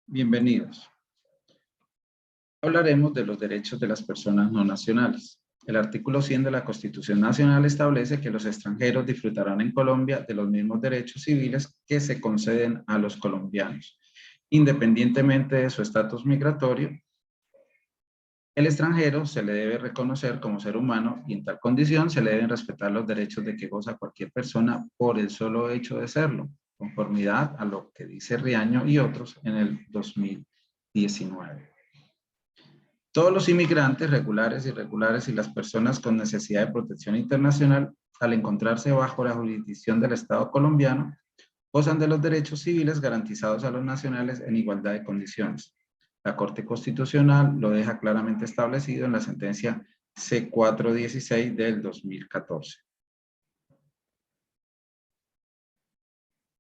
Bienvenidos. Hablaremos de los derechos de las personas no nacionales. El artículo 100 de la Constitución Nacional establece que los extranjeros disfrutarán en Colombia de los mismos derechos civiles que se conceden a los colombianos, independientemente de su estatus migratorio. El extranjero se le debe reconocer como ser humano y en tal condición se le deben respetar los derechos de que goza cualquier persona por el solo hecho de serlo, conformidad a lo que dice Riaño y otros en el 2019. Todos los inmigrantes regulares, irregulares y las personas con necesidad de protección internacional, al encontrarse bajo la jurisdicción del Estado colombiano, gozan de los derechos civiles garantizados a los nacionales en igualdad de condiciones. La Corte Constitucional lo deja claramente establecido en la sentencia C416 del 2014.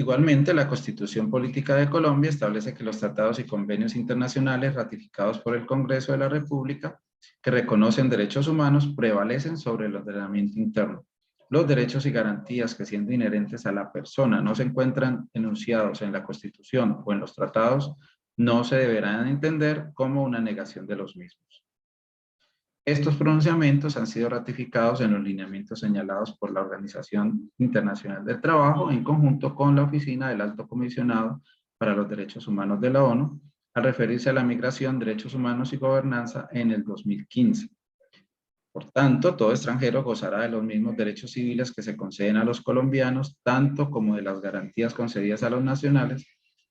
Igualmente, la Constitución Política de Colombia establece que los tratados y convenios internacionales ratificados por el Congreso de la República que reconocen derechos humanos prevalecen sobre el ordenamiento interno. Los derechos y garantías que siendo inherentes a la persona no se encuentran enunciados en la Constitución o en los tratados no se deberán entender como una negación de los mismos. Estos pronunciamientos han sido ratificados en los lineamientos señalados por la Organización Internacional del Trabajo en conjunto con la Oficina del Alto Comisionado para los Derechos Humanos de la ONU, al referirse a la migración, derechos humanos y gobernanza en el 2015. Por tanto, todo extranjero gozará de los mismos derechos civiles que se conceden a los colombianos, tanto como de las garantías concedidas a los nacionales,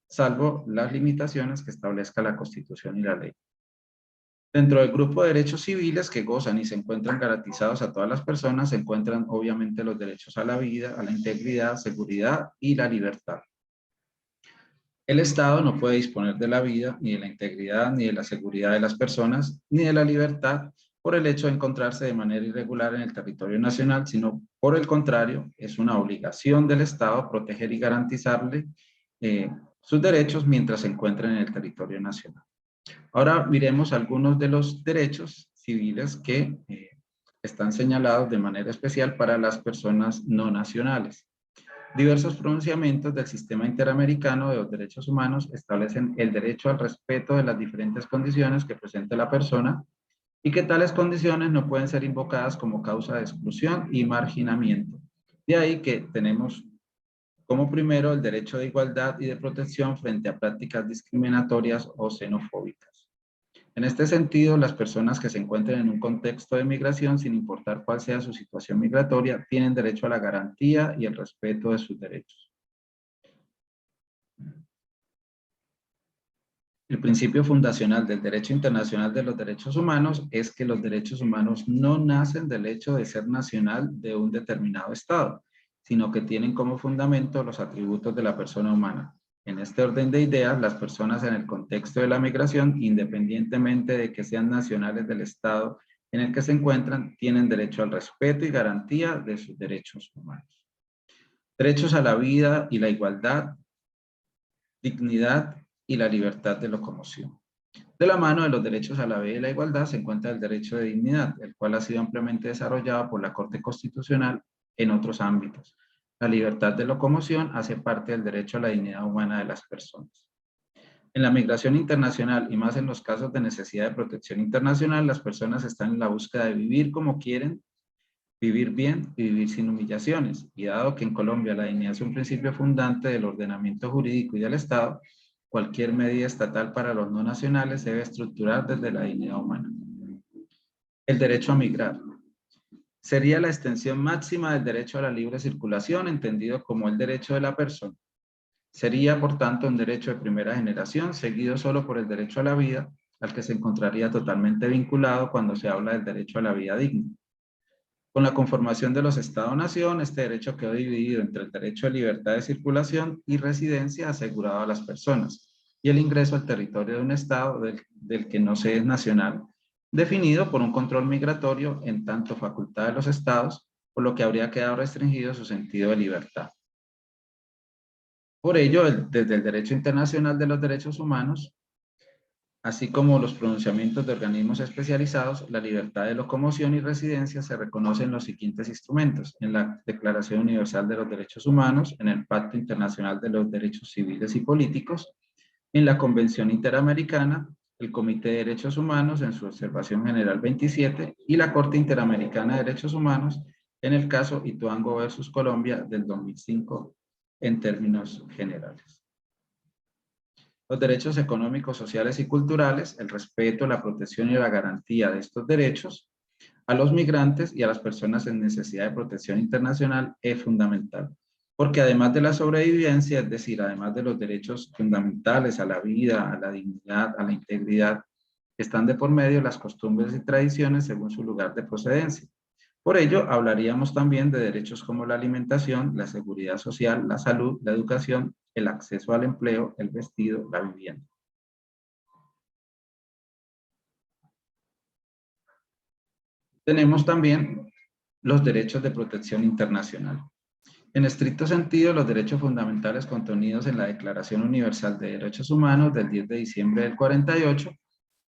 salvo las limitaciones que establezca la Constitución y la ley. Dentro del grupo de derechos civiles que gozan y se encuentran garantizados a todas las personas, se encuentran obviamente los derechos a la vida, a la integridad, seguridad y la libertad. El Estado no puede disponer de la vida, ni de la integridad, ni de la seguridad de las personas, ni de la libertad por el hecho de encontrarse de manera irregular en el territorio nacional, sino por el contrario, es una obligación del Estado proteger y garantizarle sus derechos mientras se encuentren en el territorio nacional. Ahora miremos algunos de los derechos civiles que están señalados de manera especial para las personas no nacionales. Diversos pronunciamientos del Sistema Interamericano de los Derechos Humanos establecen el derecho al respeto de las diferentes condiciones que presente la persona y que tales condiciones no pueden ser invocadas como causa de exclusión y marginamiento. De ahí que tenemos como primero el derecho de igualdad y de protección frente a prácticas discriminatorias o xenofóbicas. En este sentido, las personas que se encuentren en un contexto de migración, sin importar cuál sea su situación migratoria, tienen derecho a la garantía y el respeto de sus derechos. El principio fundacional del derecho internacional de los derechos humanos es que los derechos humanos no nacen del hecho de ser nacional de un determinado Estado, sino que tienen como fundamento los atributos de la persona humana. En este orden de ideas, las personas en el contexto de la migración, independientemente de que sean nacionales del Estado en el que se encuentran, tienen derecho al respeto y garantía de sus derechos humanos. Derechos a la vida y la igualdad, dignidad y la libertad de locomoción. De la mano de los derechos a la vida y la igualdad se encuentra el derecho de dignidad, el cual ha sido ampliamente desarrollado por la Corte Constitucional en otros ámbitos. La libertad de locomoción hace parte del derecho a la dignidad humana de las personas. En la migración internacional y más en los casos de necesidad de protección internacional, las personas están en la búsqueda de vivir como quieren, vivir bien y vivir sin humillaciones. Y dado que en Colombia la dignidad es un principio fundante del ordenamiento jurídico y del Estado, cualquier medida estatal para los no nacionales se debe estructurar desde la dignidad humana. El derecho a migrar. Sería la extensión máxima del derecho a la libre circulación, entendido como el derecho de la persona. Sería, por tanto, un derecho de primera generación, seguido solo por el derecho a la vida, al que se encontraría totalmente vinculado cuando se habla del derecho a la vida digna. Con la conformación de los Estados-Nación, este derecho quedó dividido entre el derecho a libertad de circulación y residencia asegurado a las personas, y el ingreso al territorio de un Estado del que no se es nacional, definido por un control migratorio en tanto facultad de los Estados, por lo que habría quedado restringido su sentido de libertad. Por ello, desde el derecho internacional de los derechos humanos, así como los pronunciamientos de organismos especializados, la libertad de locomoción y residencia se reconocen los siguientes instrumentos: en la Declaración Universal de los Derechos Humanos, en el Pacto Internacional de los Derechos Civiles y Políticos, en la Convención Interamericana, el Comité de Derechos Humanos en su observación general 27 y la Corte Interamericana de Derechos Humanos en el caso Ituango versus Colombia del 2005 en términos generales. Los derechos económicos, sociales y culturales, el respeto, la protección y la garantía de estos derechos a los migrantes y a las personas en necesidad de protección internacional es fundamental, porque además de la sobrevivencia, es decir, además de los derechos fundamentales a la vida, a la dignidad, a la integridad, están de por medio las costumbres y tradiciones según su lugar de procedencia. Por ello, hablaríamos también de derechos como la alimentación, la seguridad social, la salud, la educación, el acceso al empleo, el vestido, la vivienda. Tenemos también los derechos de protección internacional. En estricto sentido, los derechos fundamentales contenidos en la Declaración Universal de Derechos Humanos del 10 de diciembre del 48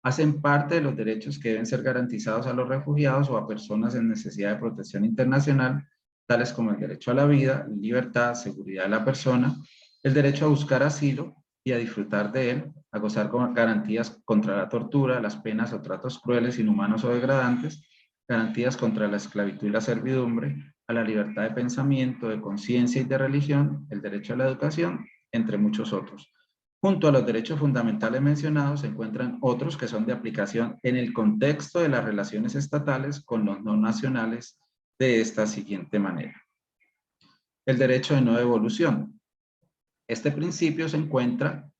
hacen parte de los derechos que deben ser garantizados a los refugiados o a personas en necesidad de protección internacional, tales como el derecho a la vida, libertad, seguridad de la persona, el derecho a buscar asilo y a disfrutar de él, a gozar con garantías contra la tortura, las penas o tratos crueles, inhumanos o degradantes, garantías contra la esclavitud y la servidumbre, a la libertad de pensamiento, de conciencia y de religión, el derecho a la educación, entre muchos otros. Junto a los derechos fundamentales mencionados se encuentran otros que son de aplicación en el contexto de las relaciones estatales con los no nacionales de esta siguiente manera. El derecho de no devolución. Este principio se encuentra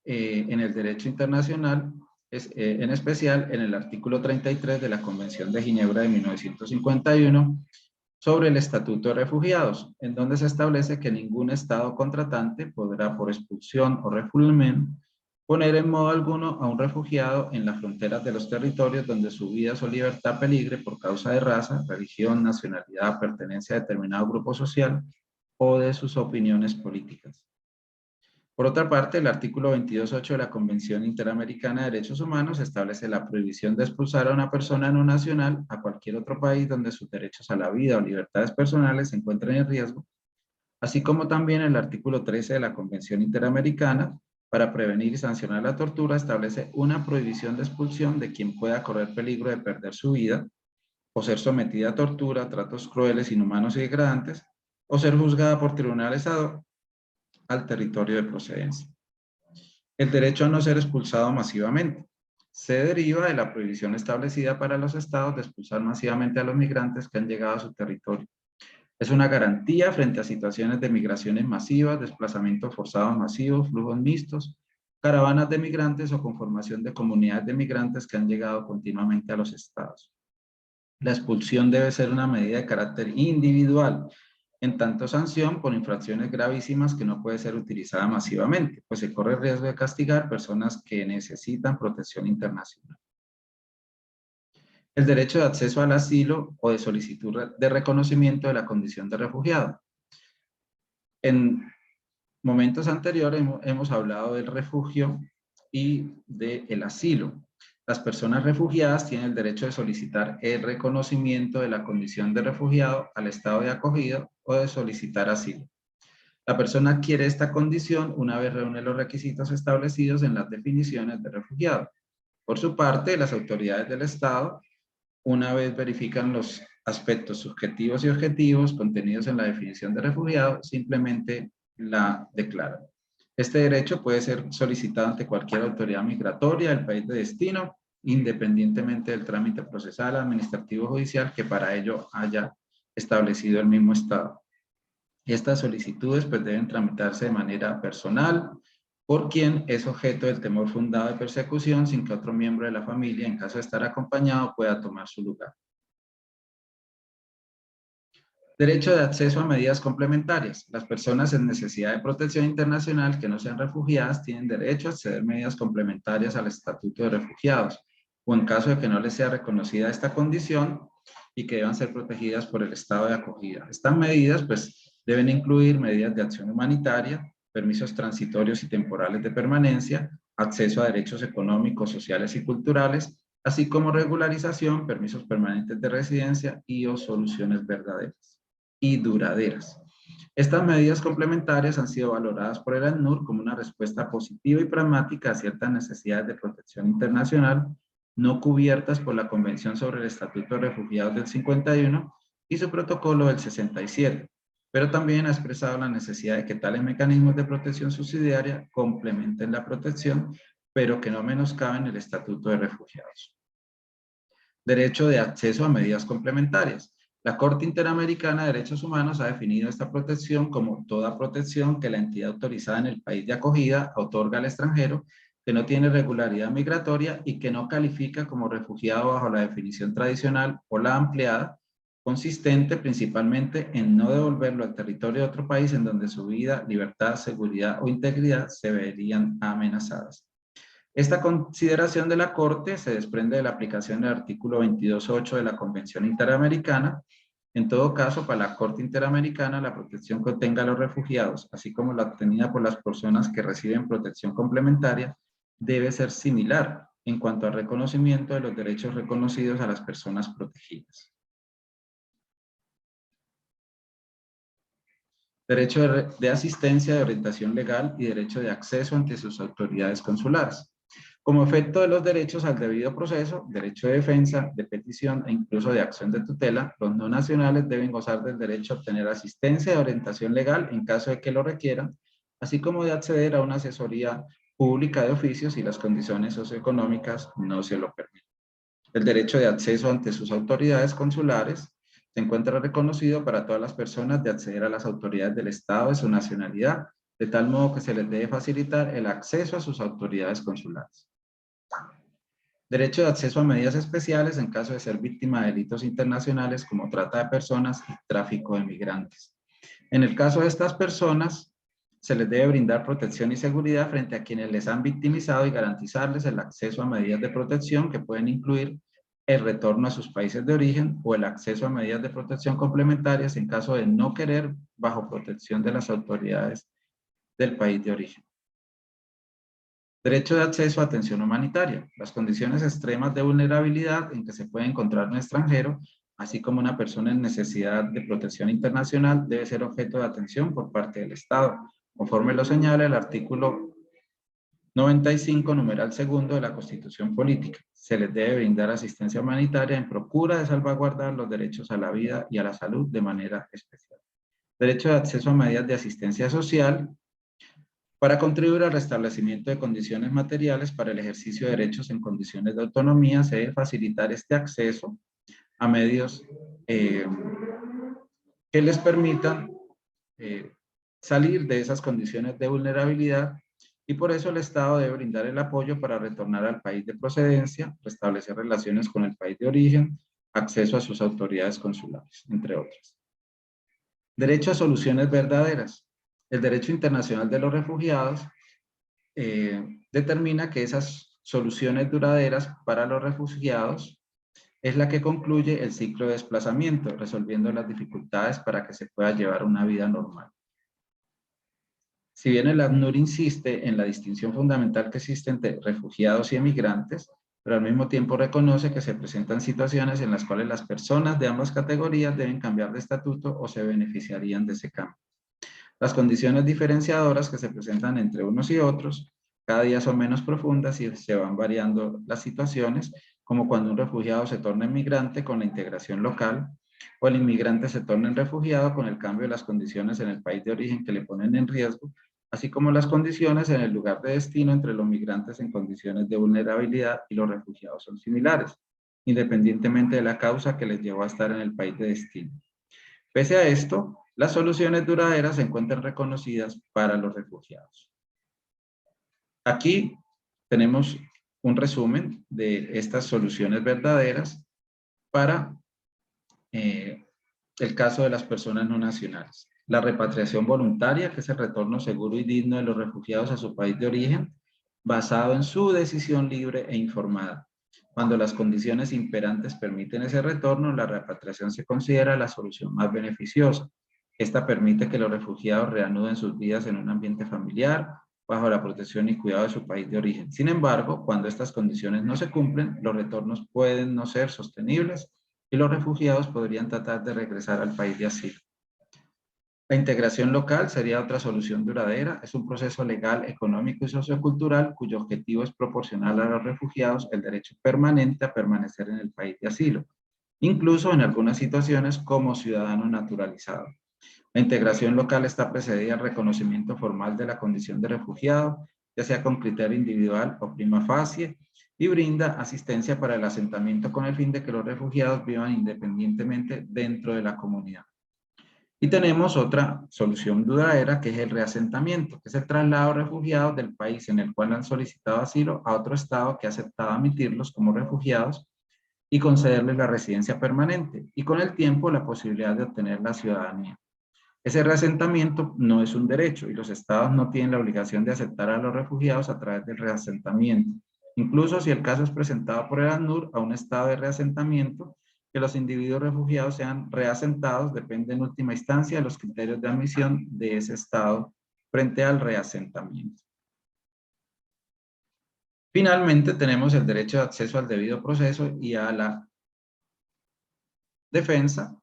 en el derecho internacional, en especial en el artículo 33 de la Convención de Ginebra de 1951 sobre el Estatuto de Refugiados, en donde se establece que ningún Estado contratante podrá, por expulsión o refoulement, poner en modo alguno a un refugiado en las fronteras de los territorios donde su vida o libertad peligre por causa de raza, religión, nacionalidad, pertenencia a determinado grupo social o de sus opiniones políticas. Por otra parte, el artículo 22.8 de la Convención Interamericana de Derechos Humanos establece la prohibición de expulsar a una persona no nacional a cualquier otro país donde sus derechos a la vida o libertades personales se encuentren en riesgo, así como también el artículo 13 de la Convención Interamericana para prevenir y sancionar la tortura establece una prohibición de expulsión de quien pueda correr peligro de perder su vida o ser sometida a tortura, tratos crueles, inhumanos y degradantes, o ser juzgada por tribunales ad hoc al territorio de procedencia. El derecho a no ser expulsado masivamente se deriva de la prohibición establecida para los estados de expulsar masivamente a los migrantes que han llegado a su territorio. Es una garantía frente a situaciones de migraciones masivas, desplazamientos forzados masivos, flujos mixtos, caravanas de migrantes o conformación de comunidades de migrantes que han llegado continuamente a los estados. La expulsión debe ser una medida de carácter individual, en tanto sanción por infracciones gravísimas que no puede ser utilizada masivamente, pues se corre el riesgo de castigar personas que necesitan protección internacional. El derecho de acceso al asilo o de solicitud de reconocimiento de la condición de refugiado. En momentos anteriores hemos hablado del refugio y del asilo. Las personas refugiadas tienen el derecho de solicitar el reconocimiento de la condición de refugiado al estado de acogida o de solicitar asilo. La persona adquiere esta condición una vez reúne los requisitos establecidos en las definiciones de refugiado. Por su parte, las autoridades del Estado, una vez verifican los aspectos subjetivos y objetivos contenidos en la definición de refugiado, simplemente la declaran. Este derecho puede ser solicitado ante cualquier autoridad migratoria del país de destino, independientemente del trámite procesal, administrativo o judicial que para ello haya establecido el mismo Estado. Estas solicitudes pues, deben tramitarse de manera personal por quien es objeto del temor fundado de persecución sin que otro miembro de la familia, en caso de estar acompañado, pueda tomar su lugar. Derecho de acceso a medidas complementarias. Las personas en necesidad de protección internacional que no sean refugiadas tienen derecho a acceder a medidas complementarias al Estatuto de Refugiados, o en caso de que no les sea reconocida esta condición y que deban ser protegidas por el Estado de acogida. Estas medidas, pues, deben incluir medidas de acción humanitaria, permisos transitorios y temporales de permanencia, acceso a derechos económicos, sociales y culturales, así como regularización, permisos permanentes de residencia y o soluciones verdaderas y duraderas. Estas medidas complementarias han sido valoradas por el ACNUR como una respuesta positiva y pragmática a ciertas necesidades de protección internacional no cubiertas por la Convención sobre el Estatuto de Refugiados del 51 y su protocolo del 67, pero también ha expresado la necesidad de que tales mecanismos de protección subsidiaria complementen la protección, pero que no menoscaben el Estatuto de Refugiados. Derecho de acceso a medidas complementarias. La Corte Interamericana de Derechos Humanos ha definido esta protección como toda protección que la entidad autorizada en el país de acogida otorga al extranjero que no tiene regularidad migratoria y que no califica como refugiado bajo la definición tradicional o la ampliada, consistente principalmente en no devolverlo al territorio de otro país en donde su vida, libertad, seguridad o integridad se verían amenazadas. Esta consideración de la Corte se desprende de la aplicación del artículo 22.8 de la Convención Interamericana. En todo caso, para la Corte Interamericana, la protección que obtenga a los refugiados, así como la obtenida por las personas que reciben protección complementaria, debe ser similar en cuanto al reconocimiento de los derechos reconocidos a las personas protegidas. Derecho de asistencia, de orientación legal y derecho de acceso ante sus autoridades consulares. Como efecto de los derechos al debido proceso, derecho de defensa, de petición e incluso de acción de tutela, los no nacionales deben gozar del derecho a obtener asistencia de orientación legal en caso de que lo requieran, así como de acceder a una asesoría pública de oficio si las condiciones socioeconómicas no se lo permiten. El derecho de acceso ante sus autoridades consulares se encuentra reconocido para todas las personas de acceder a las autoridades del Estado de su nacionalidad, de tal modo que se les debe facilitar el acceso a sus autoridades consulares. Derecho de acceso a medidas especiales en caso de ser víctima de delitos internacionales como trata de personas y tráfico de migrantes. En el caso de estas personas, se les debe brindar protección y seguridad frente a quienes les han victimizado y garantizarles el acceso a medidas de protección que pueden incluir el retorno a sus países de origen o el acceso a medidas de protección complementarias en caso de no querer bajo protección de las autoridades del país de origen. Derecho de acceso a atención humanitaria. Las condiciones extremas de vulnerabilidad en que se puede encontrar un extranjero, así como una persona en necesidad de protección internacional, debe ser objeto de atención por parte del Estado, conforme lo señala el artículo 95, numeral segundo de la Constitución Política. Se les debe brindar asistencia humanitaria en procura de salvaguardar los derechos a la vida y a la salud de manera especial. Derecho de acceso a medidas de asistencia social, para contribuir al restablecimiento de condiciones materiales para el ejercicio de derechos en condiciones de autonomía, se debe facilitar este acceso a medios que les permitan salir de esas condiciones de vulnerabilidad y por eso el Estado debe brindar el apoyo para retornar al país de procedencia, restablecer relaciones con el país de origen, acceso a sus autoridades consulares, entre otras. Derecho a soluciones verdaderas. El derecho internacional de los refugiados determina que esas soluciones duraderas para los refugiados es la que concluye el ciclo de desplazamiento, resolviendo las dificultades para que se pueda llevar una vida normal. Si bien el ACNUR insiste en la distinción fundamental que existe entre refugiados y emigrantes, pero al mismo tiempo reconoce que se presentan situaciones en las cuales las personas de ambas categorías deben cambiar de estatuto o se beneficiarían de ese cambio. Las condiciones diferenciadoras que se presentan entre unos y otros cada día son menos profundas y se van variando las situaciones, como cuando un refugiado se torna inmigrante con la integración local, o el inmigrante se torna en refugiado con el cambio de las condiciones en el país de origen que le ponen en riesgo, así como las condiciones en el lugar de destino entre los migrantes en condiciones de vulnerabilidad y los refugiados son similares, independientemente de la causa que les llevó a estar en el país de destino. Pese a esto, las soluciones duraderas se encuentran reconocidas para los refugiados. Aquí tenemos un resumen de estas soluciones verdaderas para el caso de las personas no nacionales. La repatriación voluntaria, que es el retorno seguro y digno de los refugiados a su país de origen, basado en su decisión libre e informada. Cuando las condiciones imperantes permiten ese retorno, la repatriación se considera la solución más beneficiosa. Esta permite que los refugiados reanuden sus vidas en un ambiente familiar, bajo la protección y cuidado de su país de origen. Sin embargo, cuando estas condiciones no se cumplen, los retornos pueden no ser sostenibles y los refugiados podrían tratar de regresar al país de asilo. La integración local sería otra solución duradera. Es un proceso legal, económico y sociocultural cuyo objetivo es proporcionar a los refugiados el derecho permanente a permanecer en el país de asilo, incluso en algunas situaciones como ciudadano naturalizado. La integración local está precedida al reconocimiento formal de la condición de refugiado, ya sea con criterio individual o prima facie, y brinda asistencia para el asentamiento con el fin de que los refugiados vivan independientemente dentro de la comunidad. Y tenemos otra solución duradera, que es el reasentamiento, que es el traslado de refugiados del país en el cual han solicitado asilo a otro estado que ha aceptado admitirlos como refugiados y concederles la residencia permanente, y con el tiempo la posibilidad de obtener la ciudadanía. Ese reasentamiento no es un derecho y los estados no tienen la obligación de aceptar a los refugiados a través del reasentamiento. Incluso si el caso es presentado por el ACNUR a un estado de reasentamiento, que los individuos refugiados sean reasentados depende en última instancia de los criterios de admisión de ese estado frente al reasentamiento. Finalmente, tenemos el derecho de acceso al debido proceso y a la defensa,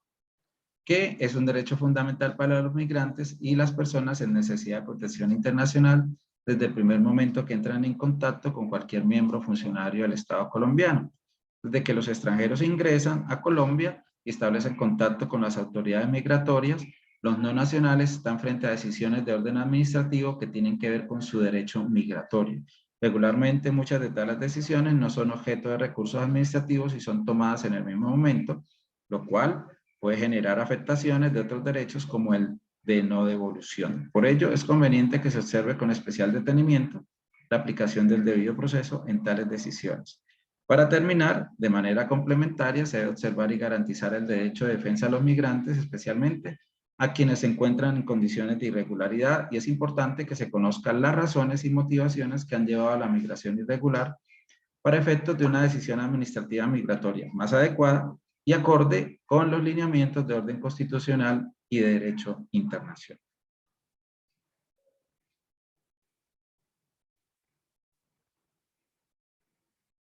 que es un derecho fundamental para los migrantes y las personas en necesidad de protección internacional desde el primer momento que entran en contacto con cualquier miembro funcionario del Estado colombiano. Desde que los extranjeros ingresan a Colombia y establecen contacto con las autoridades migratorias, los no nacionales están frente a decisiones de orden administrativo que tienen que ver con su derecho migratorio. Regularmente, muchas de tales decisiones no son objeto de recursos administrativos y son tomadas en el mismo momento, lo cual puede generar afectaciones de otros derechos como el de no devolución. Por ello, es conveniente que se observe con especial detenimiento la aplicación del debido proceso en tales decisiones. Para terminar, de manera complementaria, se debe observar y garantizar el derecho de defensa a los migrantes, especialmente a quienes se encuentran en condiciones de irregularidad, y es importante que se conozcan las razones y motivaciones que han llevado a la migración irregular para efectos de una decisión administrativa migratoria más adecuada y acorde con los lineamientos de orden constitucional y de derecho internacional.